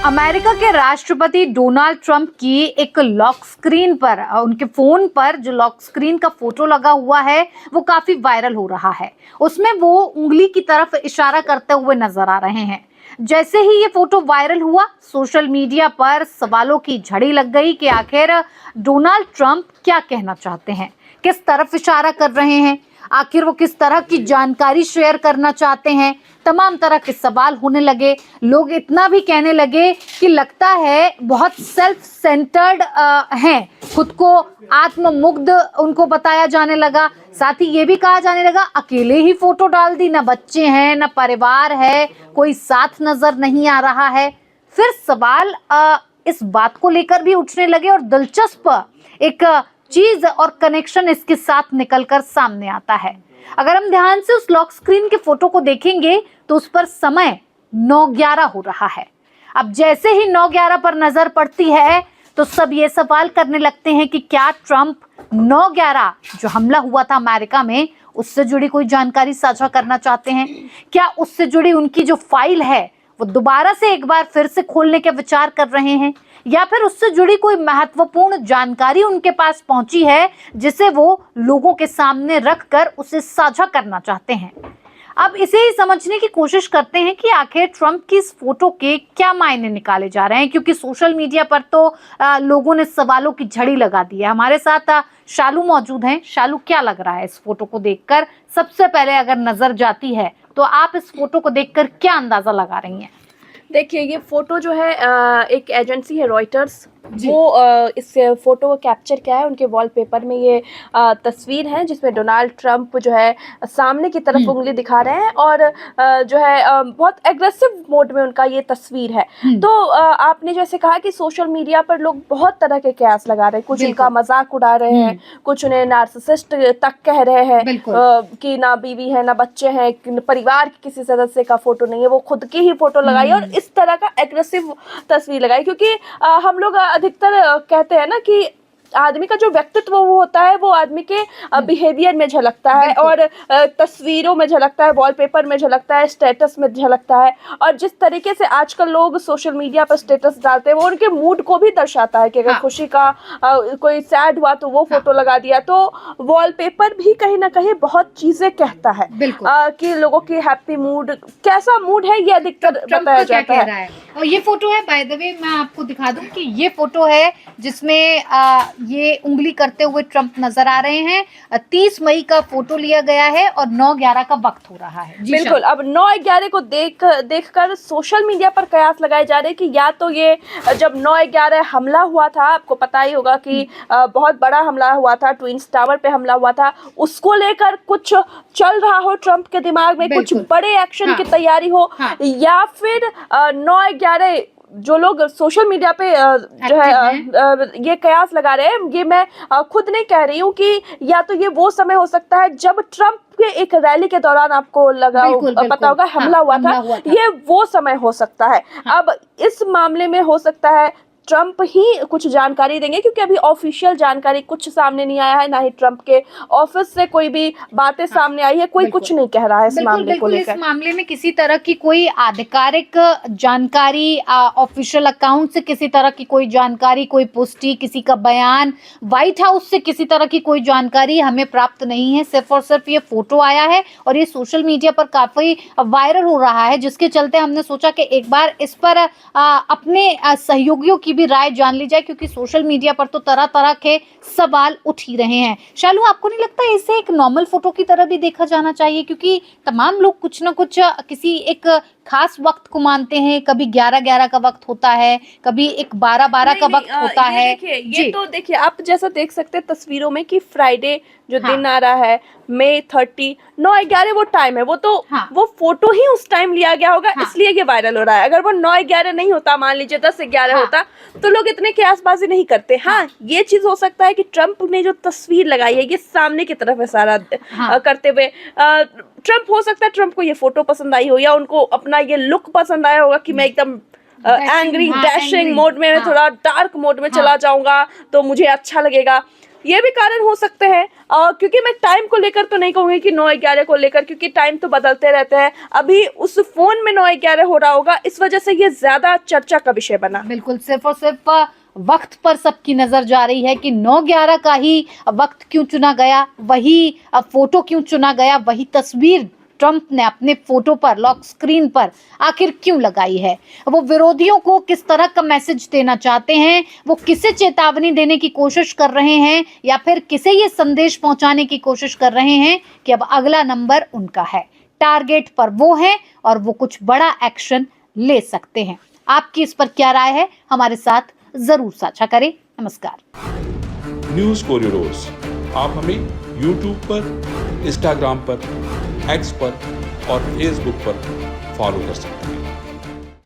America के राष्ट्रपति Donald Trump की एक लॉक स्क्रीन पर उनके फोन पर जो लॉक स्क्रीन का फोटो लगा हुआ है वो काफी वायरल हो रहा है। उसमें वो उंगली की तरफ इशारा करते हुए नजर आ रहे हैं। जैसे ही ये फोटो वायरल हुआ, सोशल मीडिया पर सवालों की झड़ी लग गई कि आखिर डोनाल्ड ट्रंप क्या कहना चाहते हैं, किस तरफ इशारा कर रहे हैं, आखिर वो किस तरह की जानकारी शेयर करना चाहते हैं। तमाम तरह के सवाल होने लगे। लोग इतना भी कहने लगे कि लगता है बहुत सेल्फ सेंटर्ड हैं, खुद को आत्ममुग्ध उनको बताया जाने लगा। साथ ही ये भी कहा जाने लगा अकेले ही फोटो डाल दी, ना बच्चे हैं ना परिवार है, कोई साथ नजर नहीं आ रहा है। फिर सवाल इस बात को लेकर भी उठने लगे और दिलचस्प एक चीज और कनेक्शन इसके साथ निकलकर सामने आता है। अगर हम ध्यान से उस लॉक स्क्रीन के फोटो को देखेंगे तो उस पर समय 9:11 हो रहा है। अब जैसे ही 9:11 पर नजर पड़ती है तो सब ये सवाल करने लगते हैं कि क्या ट्रंप 9/11 जो हमला हुआ था अमेरिका में उससे जुड़ी कोई जानकारी साझा करना चाहते हैं? क्या उससे जुड़ी उनकी जो फाइल है वो दोबारा से एक बार फिर से खोलने के विचार कर रहे हैं, या फिर उससे जुड़ी कोई महत्वपूर्ण जानकारी उनके पास पहुंची है जिसे वो लोगों के सामने रखकर उसे साझा करना चाहते हैं? अब इसे ही समझने की कोशिश करते हैं कि आखिर ट्रंप की इस फोटो के क्या मायने निकाले जा रहे हैं, क्योंकि सोशल मीडिया पर तो लोगों ने सवालों की झड़ी लगा दी है। हमारे साथ शालू मौजूद हैं। शालू, क्या लग रहा है इस फोटो को देखकर? सबसे पहले अगर नजर जाती है तो आप इस फोटो को देखकर क्या अंदाजा लगा रही हैं? देखिए, ये फोटो जो है एक एजेंसी है रॉयटर्स, वो इस फोटो को कैप्चर किया है। उनके वॉलपेपर में ये तस्वीर है जिसमें डोनाल्ड ट्रंप जो है सामने की तरफ उंगली दिखा रहे हैं और जो है बहुत एग्रेसिव मोड में उनका ये तस्वीर है। तो आपने जैसे कहा कि सोशल मीडिया पर लोग बहुत तरह के कयास लगा रहे हैं, कुछ उनका मजाक उड़ा रहे हैं, कुछ उन्हें नार्सिसिस्ट तक कह रहे हैं कि ना बीवी है ना बच्चे हैं, परिवार के किसी सदस्य का फोटो नहीं है, वो खुद की ही फोटो लगाई और इस तरह का एग्रेसिव तस्वीर लगाई। क्योंकि हम लोग अधिकतर कहते हैं ना कि आदमी का जो व्यक्तित्व वो होता है वो आदमी के बिहेवियर में झलकता है और तस्वीरों में झलकता है, वॉलपेपर में झलकता है, स्टेटस में झलकता है। और जिस तरीके से आजकल लोग सोशल मीडिया पर स्टेटस डालते हैं वो उनके मूड को भी दर्शाता है कि अगर खुशी का कोई सैड हुआ तो वो फोटो लगा दिया। तो वॉलपेपर भी कहीं ना कहीं बहुत चीजें कहता है कि लोगों की हैप्पी मूड, कैसा मूड है, ये अधिकतर बताया जाता है। और ये फोटो है, बाय द वे मैं आपको दिखा दूं कि ये फोटो है जिसमें ये उंगली करते हुए ट्रंप नजर आ रहे हैं। 30 मई का फोटो लिया गया है और 9/11 का वक्त हो रहा है। बिल्कुल। अब 9/11 को देखकर सोशल मीडिया पर कयास लगाए जा रहे हैं कि या तो ये जब 9/11 हमला हुआ था, आपको पता ही होगा कि बहुत बड़ा हमला हुआ था, ट्विंस टावर पे हमला हुआ था, उसको लेकर कुछ चल रहा हो ट्रंप के दिमाग में, कुछ बड़े एक्शन की तैयारी हो, या फिर 9/11 जो लोग सोशल मीडिया पे जो है ये कयास लगा रहे हैं, ये मैं खुद नहीं कह रही हूँ कि या तो ये वो समय हो सकता है जब ट्रंप के एक रैली के दौरान आपको पता होगा हमला हुआ था, ये वो समय हो सकता है। अब इस मामले में हो सकता है ट्रंप ही कुछ जानकारी देंगे, क्योंकि अभी ऑफिशियल जानकारी कुछ सामने नहीं आया है, ना ही ट्रंप के ऑफिस से कोई भी बातें सामने आई है, कोई कुछ नहीं कह रहा है इस मामले को लेकर। इस मामले में किसी तरह की कोई आधिकारिक जानकारी, ऑफिशियल अकाउंट से किसी तरह की कोई जानकारी, कोई पुष्टि, किसी का बयान, व्हाइट हाउस से किसी तरह की कोई जानकारी हमें प्राप्त नहीं है। सिर्फ और सिर्फ ये फोटो आया है और ये सोशल मीडिया पर काफी वायरल हो रहा है, जिसके चलते हमने सोचा कि एक बार इस पर अपने सहयोगियों की भी राय जान ली जाए, क्योंकि सोशल मीडिया पर तो तरह तरह के सवाल उठ ही रहे हैं। शालू, आपको नहीं लगता इसे एक नॉर्मल फोटो की तरह भी देखा जाना चाहिए? क्योंकि तमाम लोग कुछ ना कुछ किसी एक खास वक्त को मानते हैं। कभी 11/11 का वक्त होता है, कभी एक 12/12 का वक्त होता है। ये तो देखिए, आप जैसा देख सकते हैं तस्वीरों में कि फ्राइडे जो दिन आ रहा है, मई 30, 9/11 वो टाइम है, वो तो वो फोटो ही उस टाइम लिया गया होगा, इसलिए ये वायरल हो रहा है। अगर वो 9/11 नहीं होता, मान लीजिए 10/11 होता, तो लोग इतने कयासबाजी नहीं करते। ये चीज हो सकता है कि ट्रंप ने जो तस्वीर लगाई है ये सामने की तरफ इशारा करते हुए, ट्रंप हो सकता है ट्रंप को ये फोटो पसंद आई हो, या उनको अपना ये लुक पसंद आया होगा कि मैं एकदम एंग्री डैशिंग मोड में, थोड़ा डार्क मोड में चला जाऊंगा तो मुझे अच्छा लगेगा। ये भी कारण हो सकते हैं, क्योंकि मैं टाइम को लेकर तो नहीं कहूँगी कि 9-11 को लेकर, क्योंकि टाइम तो बदलते रहते हैं। अभी उस फ़ोन में 9-11 हो रहा होगा, इस वजह से ये ज़्यादा चर्चा का विषय बना। बिल्कुल, सिर्फ और सिर्फ वक्त पर सबकी नजर जा रही है कि 9/11 का ही वक्त क्यों चुना गया, वही फोटो क्यों चुना गया, वही तस्वीर ट्रंप ने अपने फोटो पर लॉक स्क्रीन पर आखिर क्यों लगाई है। वो विरोधियों को किस तरह का मैसेज देना चाहते हैं, वो किसे चेतावनी देने की कोशिश कर रहे हैं, या फिर किसे ये संदेश पहुंचाने की कोशिश कर रहे हैं कि अब अगला नंबर उनका है, टारगेट पर वो है और वो कुछ बड़ा एक्शन ले सकते हैं। आपकी इस पर क्या राय है, हमारे साथ जरूर साझा करें। नमस्कार। न्यूज़ कोरिडोर्स आप हमें यूट्यूब पर, इंस्टाग्राम पर, एक्स पर और फेसबुक पर फॉलो कर सकते हैं।